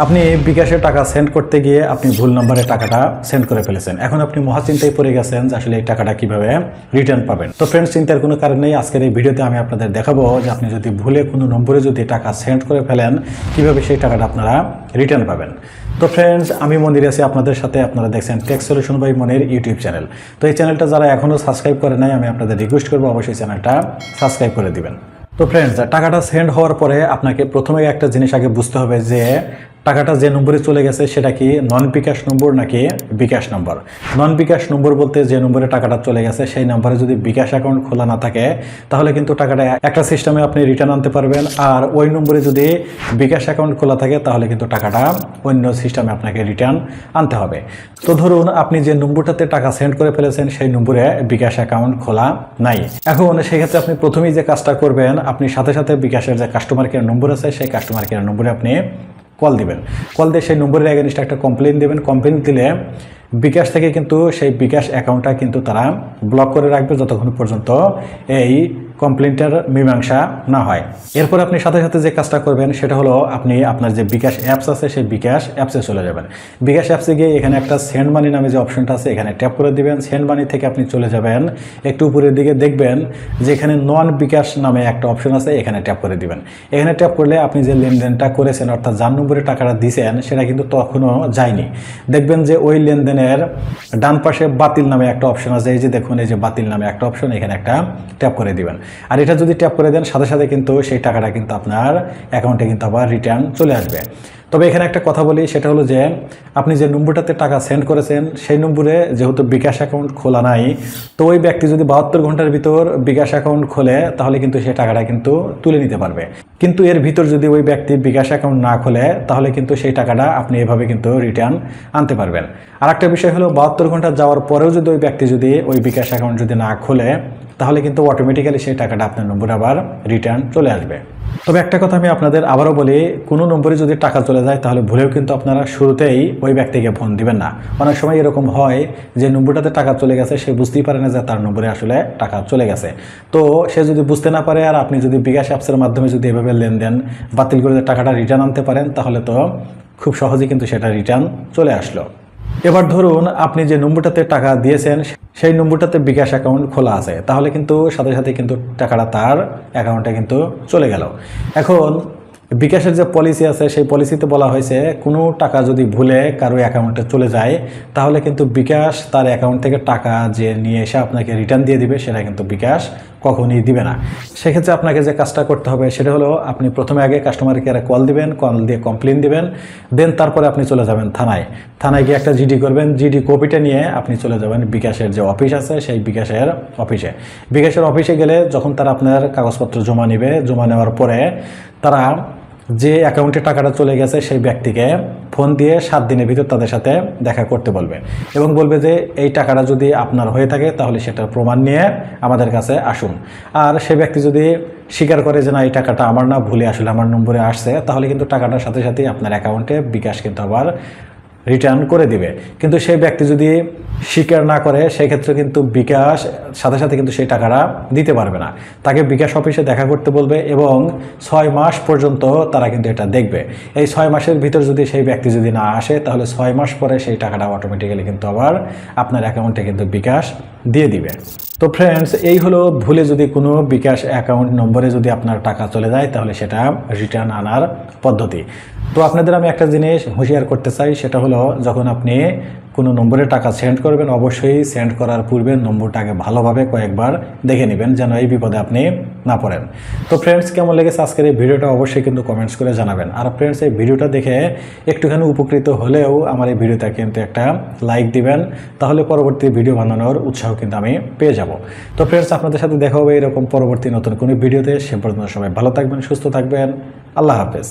আপনি বিকাশে টাকা সেন্ড করতে গিয়ে আপনি ভুল নম্বরে টাকাটা সেন্ড করে ফেলেছেন। এখন আপনি মহাচিন্তায় পড়ে গেছেন যে আসলে এই টাকাটা কিভাবে রিটার্ন পাবেন। তো ফ্রেন্ডস, চিন্তার কোনো কারণ নেই। আজকের এই ভিডিওতে আমি আপনাদের দেখাবো যে আপনি যদি ভুলে কোনো নম্বরে যদি টাকা সেন্ড করে ফেলেন, কিভাবে সেই টাকাটা আপনারা রিটার্ন পাবেন। তো ফ্রেন্ডস, আমি মনির আছি আপনাদের সাথে। আপনারা দেখছেন tech solution by Monir YouTube channel. তো এই চ্যানেলটা যারা এখনও সাবস্ক্রাইব করে নাই, আমি আপনাদের রিকোয়েস্ট করবো অবশ্যই চ্যানেলটা সাবস্ক্রাইব করে দিবেন। তো ফ্রেন্ডস, টাকাটা সেন্ড হওয়ার পরে আপনাকে প্রথমে একটা জিনিস আগে বুঝতে হবে যে টাকাটা যে নম্বরে চলে গেছে সেটা কি নন বিকাশ নম্বর নাকি বিকাশ নম্বর। নন বিকাশ নম্বর বলতে যে নম্বরে টাকাটা চলে গেছে সেই নম্বরে যদি বিকাশ অ্যাকাউন্ট খোলা না থাকে তাহলে কিন্তু টাকাটা একটা সিস্টেমে আপনি রিটার্ন আনতে পারবেন। আর ওই নম্বরে যদি বিকাশ অ্যাকাউন্ট খোলা থাকে তাহলে কিন্তু টাকাটা অন্য সিস্টেমে আপনাকে রিটার্ন আনতে হবে। তো ধরুন আপনি যে নম্বরটাতে টাকা সেন্ড করে ফেলেছেন সেই নম্বরে বিকাশ অ্যাকাউন্ট খোলা নাই। এখন সেক্ষেত্রে আপনি প্রথমেই যে কাজটা করবেন, আপনি সাথে সাথে বিকাশের যে কাস্টমার কেয়ার নম্বর আছে সেই কাস্টমার কেয়ার নম্বরে আপনি কল দিবেন। কল দিয়ে সেই নম্বরের এগেইনস্টে একটা কমপ্লেন দেবেন। কমপ্লেন দিলে বিকাশ থেকে কিন্তু সেই বিকাশ অ্যাকাউন্টটা কিন্তু তারা ব্লক করে রাখবে যতক্ষণ পর্যন্ত এই কমপ্লেনটার মীমাংসা না হয়। এরপর আপনি সাথে সাথে যে কাজটা করবেন সেটা হলো আপনি আপনার যে বিকাশ অ্যাপস আছে সেই বিকাশ অ্যাপসে চলে যাবেন। বিকাশ অ্যাপসে গিয়ে এখানে একটা সেন্ড মানি নামে যে অপশনটা আছে এখানে ট্যাপ করে দিবেন। সেন্ড মানি থেকে আপনি চলে যাবেন একটু উপরের দিকে, দেখবেন যে এখানে নন বিকাশ নামে একটা অপশন আছে, এখানে ট্যাপ করে দিবেন। এখানে ট্যাপ করলে আপনি যে লেনদেনটা করেছেন অর্থাৎ যার নম্বরে টাকাটা দিয়েছেন সেটা কিন্তু তখনও যায়নি। দেখবেন যে ওই লেনদেনের ডান পাশে বাতিল নামে একটা অপশন আছে। এই যে দেখুন, এই যে বাতিল নামে একটা অপশন, এখানে একটা ট্যাপ করে দিবেন। আর এটা যদি ট্যাপ করে দেন সাথে সাথে কিন্তু সেই টাকাটা কিন্তু আপনার অ্যাকাউন্টে কিন্তু আবার রিটার্ন চলে আসবে। তবে এখানে একটা কথা বলি, সেটা হলো যে আপনি যে নম্বরটাতে টাকা সেন্ড করেছেন সেই নম্বরে যেহেতু বিকাশ অ্যাকাউন্ট খোলা নাই, তো ওই ব্যক্তি যদি 72 ঘন্টার ভিতর বিকাশ অ্যাকাউন্ট খোলে তাহলে কিন্তু সেই টাকাটা কিন্তু তুলে নিতে পারবে। কিন্তু এর ভিতর যদি ওই ব্যক্তি বিকাশ অ্যাকাউন্ট না খোলে তাহলে কিন্তু সেই টাকাটা আপনি এভাবে কিন্তু রিটার্ন আনতে পারবেন। আর একটা বিষয় হলো 72 ঘন্টা যাওয়ার পরেও যদি ওই ব্যক্তি যদি ওই বিকাশ অ্যাকাউন্ট যদি না খোলে তাহলে কিন্তু অটোমেটিক্যালি সেই টাকাটা আপনার নম্বরে আবার রিটার্ন চলে আসবে। তবে একটা কথা আমি আপনাদের আবারও বলি, কোনো নম্বরে যদি টাকা চলে যায় তাহলে ভুলেও কিন্তু আপনারা শুরুতেই ওই ব্যক্তিকে ফোন দিবেন না। অনেক সময় এরকম হয় যে নম্বরটাতে টাকা চলে গেছে সে বুঝতেই পারে না যে তার নম্বরে আসলে টাকা চলে গেছে। তো সে যদি বুঝতে না পারে আর আপনি যদি বিকাশ অ্যাপসের মাধ্যমে যদি এভাবে লেনদেন বাতিল করে টাকাটা রিটার্ন আনতে পারেন তাহলে তো খুব সহজেই কিন্তু সেটা রিটার্ন চলে আসলো। এবার ধরুন আপনি যে নম্বরটাতে টাকা দিয়েছেন সেই নম্বরটাতে বিকাশ অ্যাকাউন্ট খোলা আছে, তাহলে কিন্তু সাথে সাথে কিন্তু টাকাটা তার অ্যাকাউন্টে কিন্তু চলে গেল। এখন বিকাশের যে পলিসি আছে সেই পলিসিতে বলা হয়েছে কোনো টাকা যদি ভুলে কারো অ্যাকাউন্টে চলে যায় তাহলে কিন্তু বিকাশ তার অ্যাকাউন্ট থেকে টাকা যে নিয়ে এসে আপনাকে রিটার্ন দিয়ে দিবে সেটা কিন্তু বিকাশ কখনই দিবে না। সেক্ষেত্রে আপনাকে যে কাজটা করতে হবে সেটা হলো আপনি প্রথমে আগে কাস্টমার কেয়ারে কল দিবেন, কল দিয়ে কমপ্লেন দিবেন, দেন তারপরে আপনি চলে যাবেন থানায়। থানায় গিয়ে একটা জিডি করবেন, জিডি কপিটা নিয়ে আপনি চলে যাবেন বিকাশের যে অফিস আছে সেই বিকাশের অফিসে। বিকাশের অফিসে গেলে যখন তারা আপনার কাগজপত্র জমা নেবে, জমা নেওয়ার পরে তারা যে অ্যাকাউন্টে টাকাটা চলে গেছে সেই ব্যক্তিকে ফোন দিয়ে 7 দিনের ভিতর তাদের সাথে দেখা করতে বলবে এবং বলবে যে এই টাকাটা যদি আপনার হয়ে থাকে তাহলে সেটার প্রমাণ নিয়ে আমাদের কাছে আসুন। আর সে ব্যক্তি যদি স্বীকার করে যে না এই টাকাটা আমার না, ভুলে আসলে আমার নম্বরে আসছে, তাহলে কিন্তু টাকাটার সাথে সাথেই আপনার অ্যাকাউন্টে বিকাশ কিন্তু আবার রিটার্ন করে দিবে। কিন্তু সেই ব্যক্তি যদি স্বীকার না করে সেক্ষেত্রে কিন্তু বিকাশ সাথে সাথে কিন্তু সেই টাকাটা দিতে পারবে না। তাকে বিকাশ অফিসে দেখা করতে বলবে এবং 6 মাস পর্যন্ত তারা কিন্তু এটা দেখবে। এই 6 মাসের ভিতর যদি সেই ব্যক্তি যদি না আসে তাহলে 6 মাস পরে সেই টাকাটা অটোমেটিক্যালি কিন্তু আবার আপনার অ্যাকাউন্টে কিন্তু বিকাশ দিয়ে দিবে। তো ফ্রেন্ডস, এই হলো ভুলে যদি কোনো বিকাশ অ্যাকাউন্ট নম্বরে যদি আপনার টাকা চলে যায় তাহলে সেটা রিটার্ন আনার পদ্ধতি। তো আপনাদের আমি একটা জিনিস হুঁশিয়ার করতে চাই, সেটা হলো যখন আপনি কোনো নম্বরে টাকা সেন্ড করবেন অবশ্যই সেন্ড করার পূর্বে নম্বরটাকে ভালোভাবে কয়েকবার দেখে নেবেন যেন এই বিপদে আপনি না পড়েন। তো ফ্রেন্ডস, কেমন লেগেছে আজকের এই ভিডিওটা অবশ্যই কিন্তু কমেন্টস করে জানাবেন। আর ফ্রেন্ডস, এই ভিডিওটা দেখে একটুখানি উপকৃত হলেও আমার এই ভিডিওটা কিন্তু একটা লাইক দিবেন, তাহলে পরবর্তী ভিডিও বানানোর উৎসাহ কিন্তু আমি পেয়ে যাব। তো ফ্রেন্ডস, আপনাদের সাথে দেখা হবে এরকম পরবর্তী নতুন কোনো ভিডিওতে। সে পর্যন্ত সবাই ভালো থাকবেন, সুস্থ থাকবেন। আল্লাহ হাফেজ।